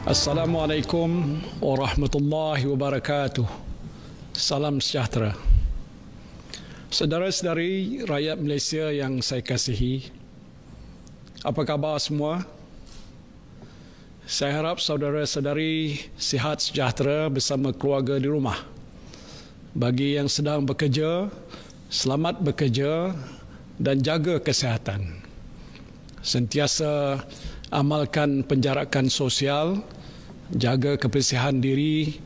Assalamualaikum warahmatullahi wabarakatuh. Salam sejahtera. Saudara-saudari rakyat Malaysia yang saya kasihi, apa khabar semua? Saya harap saudara-saudari sihat sejahtera bersama keluarga di rumah. Bagi yang sedang bekerja, selamat bekerja dan jaga kesihatan. Sentiasa amalkan penjarakan sosial, jaga kebersihan diri,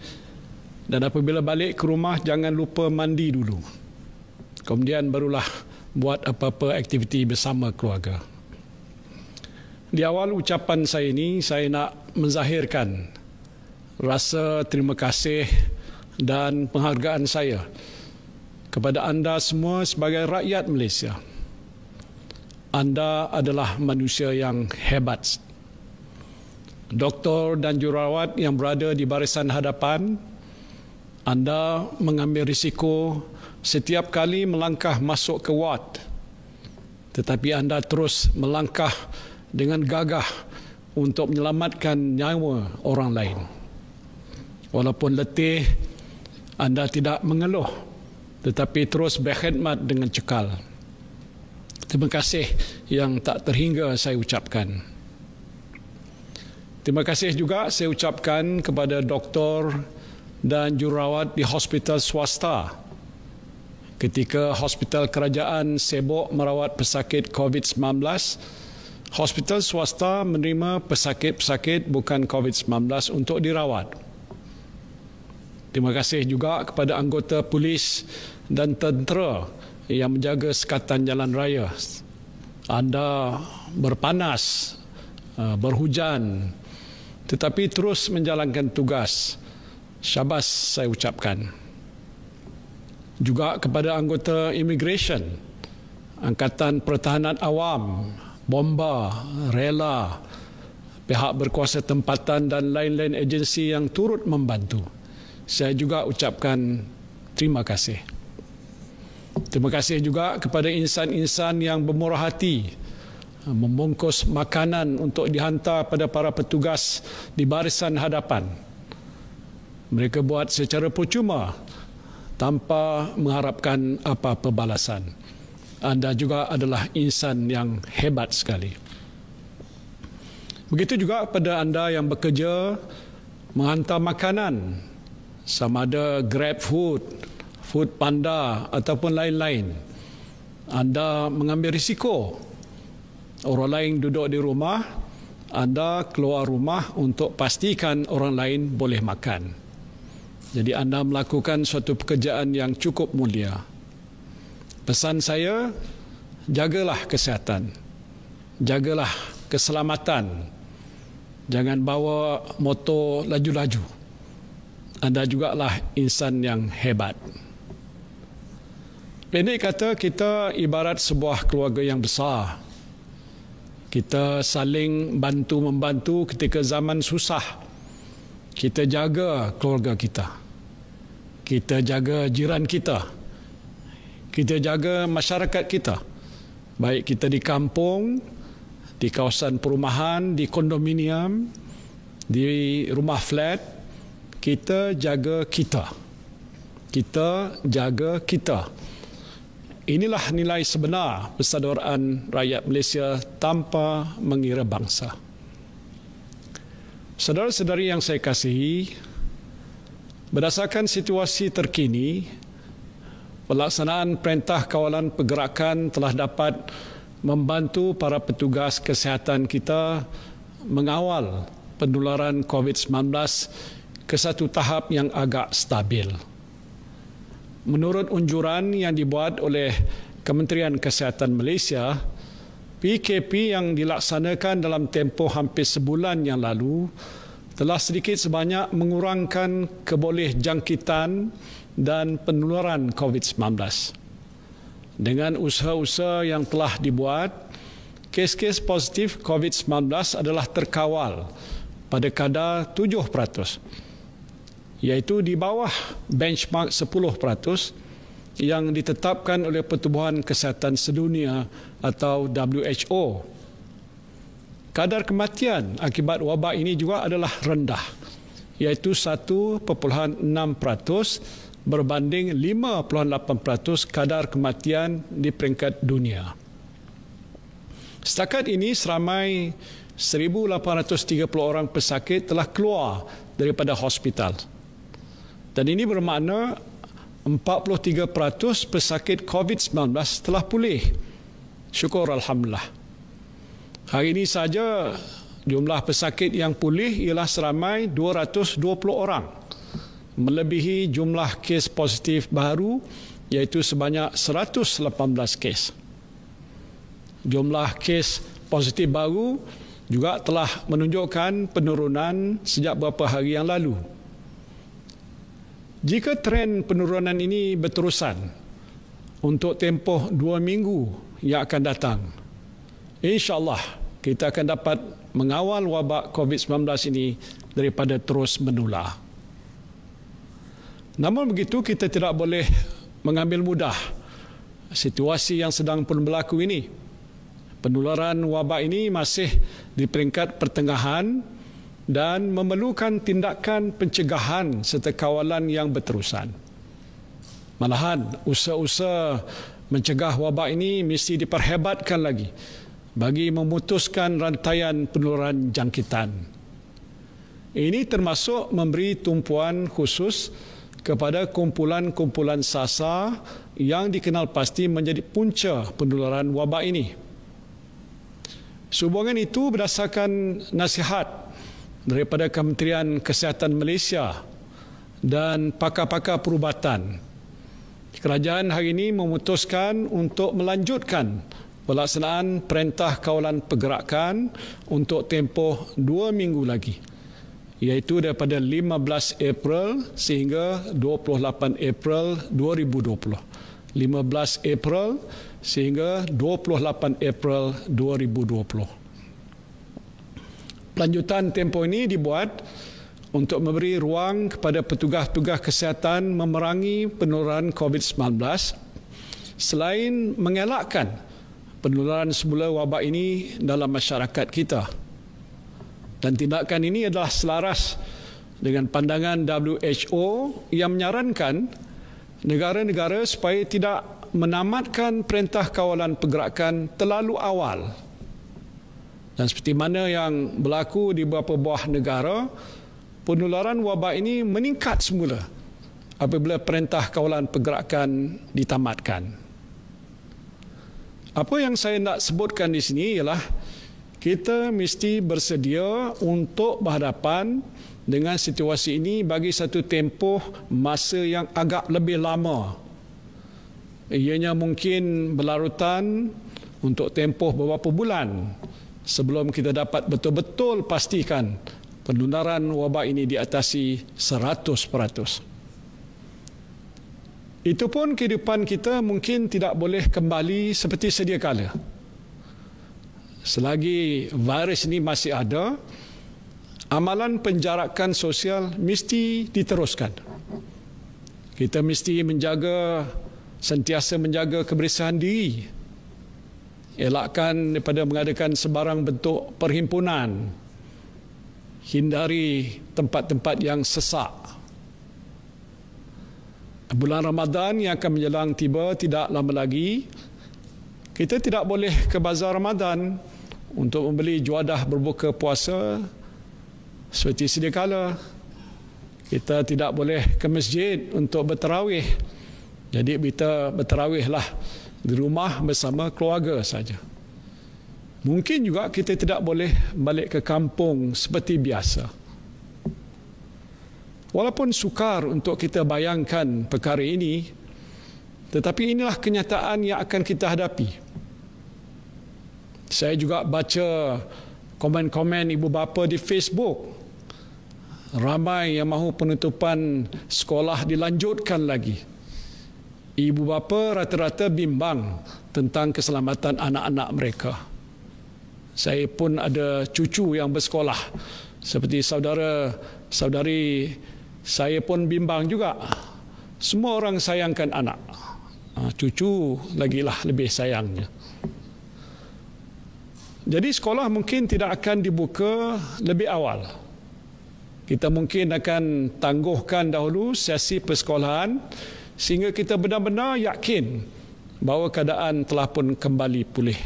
dan apabila balik ke rumah jangan lupa mandi dulu. Kemudian barulah buat apa-apa aktiviti bersama keluarga. Di awal ucapan saya ini, saya nak menzahirkan rasa terima kasih dan penghargaan saya kepada anda semua sebagai rakyat Malaysia. Anda adalah manusia yang hebat. Doktor dan jururawat yang berada di barisan hadapan, anda mengambil risiko setiap kali melangkah masuk ke ward. Tetapi anda terus melangkah dengan gagah untuk menyelamatkan nyawa orang lain. Walaupun letih, anda tidak mengeluh, tetapi terus berkhidmat dengan cekal. Terima kasih yang tak terhingga saya ucapkan. Terima kasih juga saya ucapkan kepada doktor dan jururawat di hospital swasta. Ketika hospital kerajaan sibuk merawat pesakit COVID-19, hospital swasta menerima pesakit-pesakit bukan COVID-19 untuk dirawat. Terima kasih juga kepada anggota polis dan tentera yang menjaga sekatan jalan raya. Anda berpanas, berhujan, tetapi terus menjalankan tugas. Syabas saya ucapkan. Juga kepada anggota immigration, Angkatan Pertahanan Awam, Bomba, Rela, pihak berkuasa tempatan dan lain-lain agensi yang turut membantu. Saya juga ucapkan terima kasih. Terima kasih juga kepada insan-insan yang bermurah hati membungkus makanan untuk dihantar pada para petugas di barisan hadapan. Mereka buat secara percuma tanpa mengharapkan apa-apa balasan. Anda juga adalah insan yang hebat sekali. Begitu juga kepada anda yang bekerja menghantar makanan, sama ada Grab Food, Food Panda ataupun lain-lain. Anda mengambil risiko. Orang lain duduk di rumah, anda keluar rumah untuk pastikan orang lain boleh makan. Jadi anda melakukan suatu pekerjaan yang cukup mulia. Pesan saya, jagalah kesihatan, jagalah keselamatan. Jangan bawa motor laju-laju. Anda jugalah insan yang hebat. Pendek kata, kita ibarat sebuah keluarga yang besar. Kita saling bantu-membantu ketika zaman susah. Kita jaga keluarga kita. Kita jaga jiran kita. Kita jaga masyarakat kita. Baik kita di kampung, di kawasan perumahan, di kondominium, di rumah flat, kita jaga kita. Kita jaga kita. Inilah nilai sebenar persaudaraan rakyat Malaysia tanpa mengira bangsa. Saudara-saudari yang saya kasihi, berdasarkan situasi terkini, pelaksanaan Perintah Kawalan Pergerakan telah dapat membantu para petugas kesihatan kita mengawal penularan COVID-19 ke satu tahap yang agak stabil. Menurut unjuran yang dibuat oleh Kementerian Kesihatan Malaysia, PKP yang dilaksanakan dalam tempoh hampir sebulan yang lalu telah sedikit sebanyak mengurangkan kebolehjangkitan dan penularan COVID-19. Dengan usaha-usaha yang telah dibuat, kes-kes positif COVID-19 adalah terkawal pada kadar 7%. Iaitu di bawah benchmark 10% yang ditetapkan oleh Pertubuhan Kesihatan Sedunia atau WHO. kadar kematian akibat wabak ini juga adalah rendah, iaitu 1.6% berbanding 5.8% kadar kematian di peringkat dunia. Setakat ini seramai 1,830 orang pesakit telah keluar daripada hospital. Dan ini bermakna 43% pesakit COVID-19 telah pulih. Syukur Alhamdulillah. Hari ini saja jumlah pesakit yang pulih ialah seramai 220 orang, melebihi jumlah kes positif baru iaitu sebanyak 118 kes. Jumlah kes positif baru juga telah menunjukkan penurunan sejak beberapa hari yang lalu. Jika tren penurunan ini berterusan untuk tempoh 2 minggu yang akan datang, insya-Allah kita akan dapat mengawal wabak COVID-19 ini daripada terus menular. Namun begitu, kita tidak boleh mengambil mudah situasi yang sedang pun berlaku ini. Penularan wabak ini masih di peringkat pertengahan dan memerlukan tindakan pencegahan serta kawalan yang berterusan. Malahan, usaha-usaha mencegah wabak ini mesti diperhebatkan lagi bagi memutuskan rantaian penularan jangkitan. Ini termasuk memberi tumpuan khusus kepada kumpulan-kumpulan sasar yang dikenal pasti menjadi punca penularan wabak ini. Sehubungan itu, berdasarkan nasihat daripada Kementerian Kesihatan Malaysia dan pakar-pakar perubatan, kerajaan hari ini memutuskan untuk melanjutkan pelaksanaan Perintah Kawalan Pergerakan untuk tempoh 2 minggu lagi, iaitu daripada 15 April sehingga 28 April 2020. 15 April sehingga 28 April 2020. Lanjutan tempoh ini dibuat untuk memberi ruang kepada petugas-petugas kesihatan memerangi penularan COVID-19 selain mengelakkan penularan semula wabak ini dalam masyarakat kita. Dan tindakan ini adalah selaras dengan pandangan WHO yang menyarankan negara-negara supaya tidak menamatkan Perintah Kawalan Pergerakan terlalu awal. Dan seperti mana yang berlaku di beberapa buah negara, penularan wabak ini meningkat semula apabila Perintah Kawalan Pergerakan ditamatkan. Apa yang saya nak sebutkan di sini ialah kita mesti bersedia untuk berhadapan dengan situasi ini bagi satu tempoh masa yang agak lebih lama. Ianya mungkin berlarutan untuk tempoh beberapa bulan sebelum kita dapat betul-betul pastikan penularan wabak ini diatasi 100%. Itu pun kehidupan kita mungkin tidak boleh kembali seperti sedia kala. Selagi virus ini masih ada, amalan penjarakan sosial mesti diteruskan. Kita mesti sentiasa menjaga kebersihan diri. Elakkan daripada mengadakan sebarang bentuk perhimpunan. Hindari tempat-tempat yang sesak. Bulan Ramadan yang akan menjelang tiba tidak lama lagi. Kita tidak boleh ke bazar Ramadan untuk membeli juadah berbuka puasa seperti sedia kala. Kita tidak boleh ke masjid untuk bertarawih. Jadi kita bertarawihlah di rumah bersama keluarga saja. Mungkin juga kita tidak boleh balik ke kampung seperti biasa. Walaupun sukar untuk kita bayangkan perkara ini, tetapi inilah kenyataan yang akan kita hadapi. Saya juga baca komen-komen ibu bapa di Facebook. Ramai yang mahu penutupan sekolah dilanjutkan lagi. Ibu bapa rata-rata bimbang tentang keselamatan anak-anak mereka. Saya pun ada cucu yang bersekolah. Seperti saudari saya pun bimbang juga. Semua orang sayangkan anak. Cucu lagilah lebih sayangnya. Jadi sekolah mungkin tidak akan dibuka lebih awal. Kita mungkin akan tangguhkan dahulu sesi persekolahan sehingga kita benar-benar yakin bahawa keadaan telah pun kembali pulih.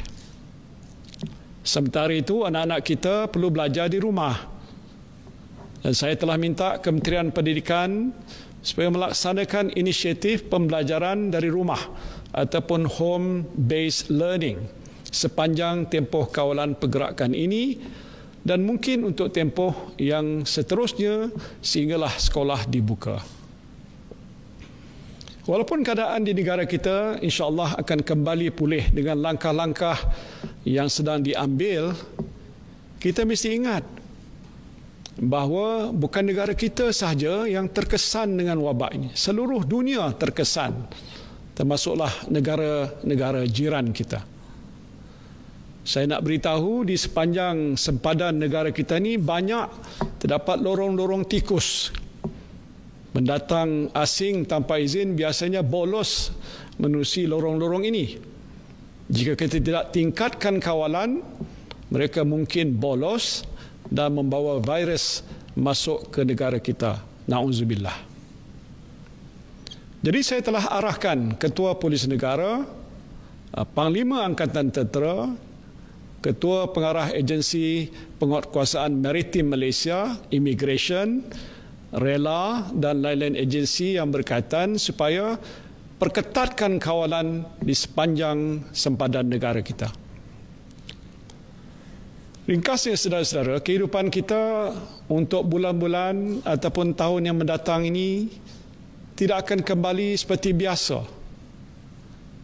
Sementara itu, anak-anak kita perlu belajar di rumah. Dan saya telah minta Kementerian Pendidikan supaya melaksanakan inisiatif pembelajaran dari rumah ataupun home-based learning sepanjang tempoh kawalan pergerakan ini dan mungkin untuk tempoh yang seterusnya sehinggalah sekolah dibuka. Walaupun keadaan di negara kita insya-Allah akan kembali pulih dengan langkah-langkah yang sedang diambil, kita mesti ingat bahawa bukan negara kita sahaja yang terkesan dengan wabak ini. Seluruh dunia terkesan, termasuklah negara-negara jiran kita. Saya nak beritahu di sepanjang sempadan negara kita ni banyak terdapat lorong-lorong tikus. Pendatang asing tanpa izin biasanya bolos menerusi lorong-lorong ini. Jika kita tidak tingkatkan kawalan, mereka mungkin bolos dan membawa virus masuk ke negara kita. Na'udzubillah. Jadi saya telah arahkan Ketua Polis Negara, Panglima Angkatan Tentera, Ketua Pengarah Agensi Penguatkuasaan Maritim Malaysia, Immigration, Rela dan lain-lain agensi yang berkaitan supaya perketatkan kawalan di sepanjang sempadan negara kita. Ringkasnya saudara-saudara, kehidupan kita untuk bulan-bulan ataupun tahun yang mendatang ini tidak akan kembali seperti biasa.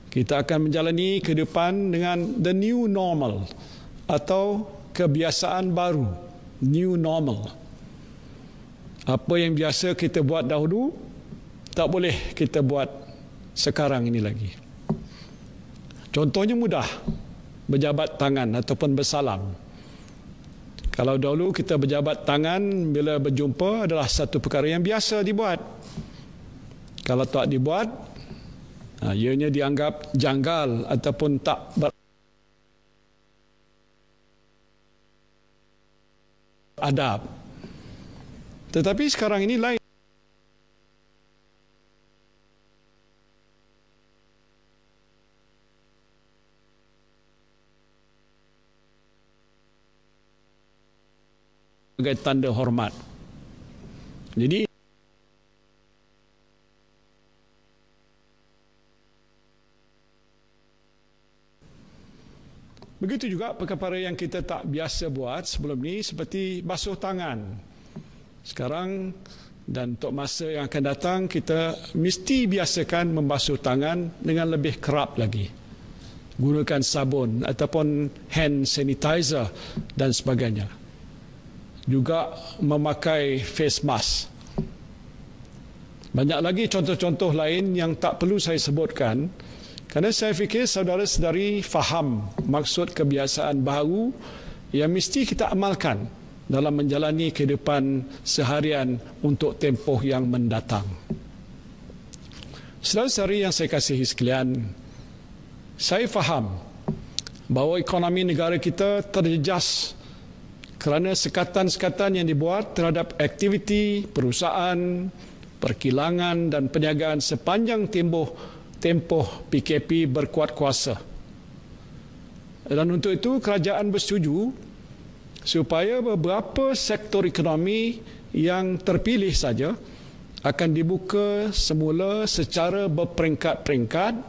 Kita akan menjalani kehidupan dengan the new normal atau kebiasaan baru, new normal. Apa yang biasa kita buat dahulu, tak boleh kita buat sekarang ini lagi. Contohnya mudah, berjabat tangan ataupun bersalam. Kalau dahulu kita berjabat tangan bila berjumpa adalah satu perkara yang biasa dibuat. Kalau tak dibuat, ianya dianggap janggal ataupun tak beradab. Tetapi sekarang ini lain. Sebagai tanda hormat. Jadi begitu juga perkara yang kita tak biasa buat sebelum ni seperti basuh tangan. Sekarang dan untuk masa yang akan datang kita mesti biasakan membasuh tangan dengan lebih kerap lagi. Gunakan sabun ataupun hand sanitizer dan sebagainya. Juga memakai face mask. Banyak lagi contoh-contoh lain yang tak perlu saya sebutkan kerana saya fikir saudara-saudari faham maksud kebiasaan baru yang mesti kita amalkan dalam menjalani kehidupan seharian untuk tempoh yang mendatang. Saudara-saudari yang saya kasihi sekalian, saya faham bahawa ekonomi negara kita terjejas kerana sekatan-sekatan yang dibuat terhadap aktiviti perusahaan, perkilangan dan perniagaan sepanjang tempoh PKP berkuat kuasa. Dan untuk itu kerajaan bersetuju supaya beberapa sektor ekonomi yang terpilih saja akan dibuka semula secara berperingkat-peringkat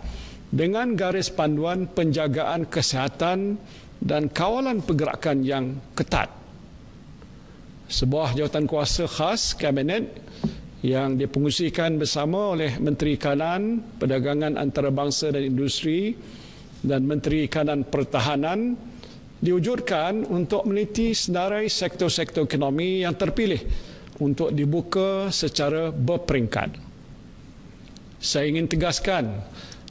dengan garis panduan penjagaan kesihatan dan kawalan pergerakan yang ketat. Sebuah jawatankuasa khas Kabinet yang dipengerusikan bersama oleh Menteri Kanan, Perdagangan Antarabangsa dan Industri dan Menteri Kanan Pertahanan diwujudkan untuk meneliti senarai sektor-sektor ekonomi yang terpilih untuk dibuka secara berperingkat. Saya ingin tegaskan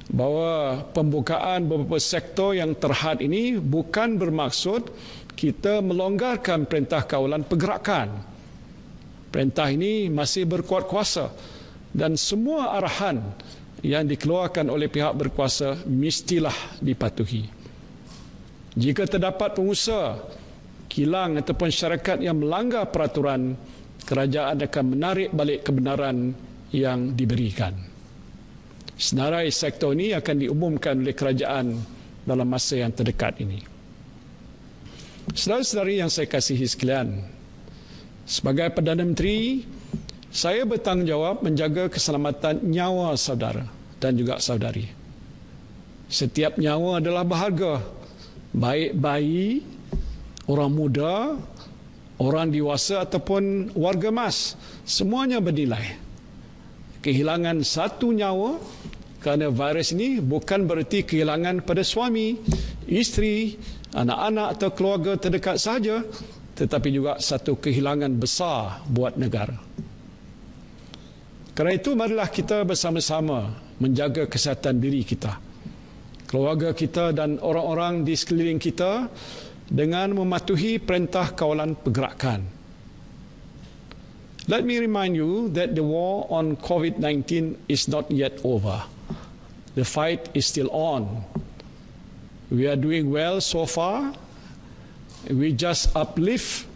bahawa pembukaan beberapa sektor yang terhad ini bukan bermaksud kita melonggarkan perintah kawalan pergerakan. Perintah ini masih berkuat kuasa dan semua arahan yang dikeluarkan oleh pihak berkuasa mestilah dipatuhi. Jika terdapat pengusaha, kilang ataupun syarikat yang melanggar peraturan, kerajaan akan menarik balik kebenaran yang diberikan. Senarai sektor ini akan diumumkan oleh kerajaan dalam masa yang terdekat ini. Saudara-saudari yang saya kasihi sekalian, sebagai Perdana Menteri, saya bertanggungjawab menjaga keselamatan nyawa saudara dan juga saudari. Setiap nyawa adalah berharga, baik bayi, orang muda, orang dewasa ataupun warga emas, semuanya bernilai. Kehilangan satu nyawa kerana virus ini bukan bererti kehilangan pada suami, isteri, anak-anak atau keluarga terdekat sahaja, tetapi juga satu kehilangan besar buat negara. Kerana itu marilah kita bersama-sama menjaga kesihatan diri kita, keluarga kita dan orang-orang di sekeliling kita dengan mematuhi perintah kawalan pergerakan. Let me remind you that the war on COVID-19 is not yet over. The fight is still on. We are doing well so far. We just uplift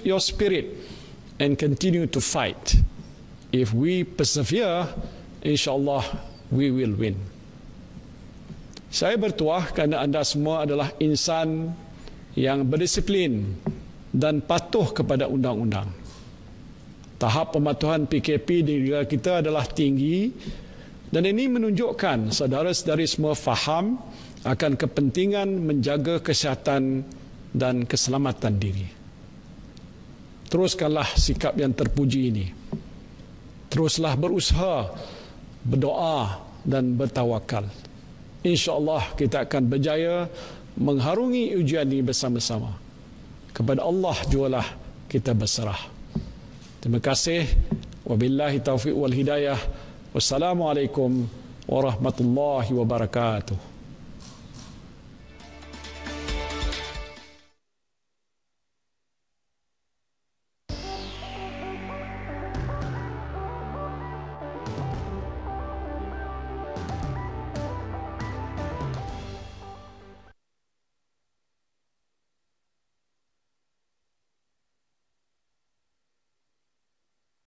your spirit and continue to fight. If we persevere, insyaAllah we will win. Saya bertuah kerana anda semua adalah insan yang berdisiplin dan patuh kepada undang-undang. Tahap pematuhan PKP di negara kita adalah tinggi dan ini menunjukkan saudara-saudari semua faham akan kepentingan menjaga kesihatan dan keselamatan diri. Teruskanlah sikap yang terpuji ini. Teruslah berusaha, berdoa dan bertawakal. InsyaAllah kita akan berjaya mengharungi ujian ini bersama-sama. Kepada Allah jualah kita berserah. Terima kasih. Wabillahi taufiq wal hidayah. Wassalamualaikum warahmatullahi wabarakatuh.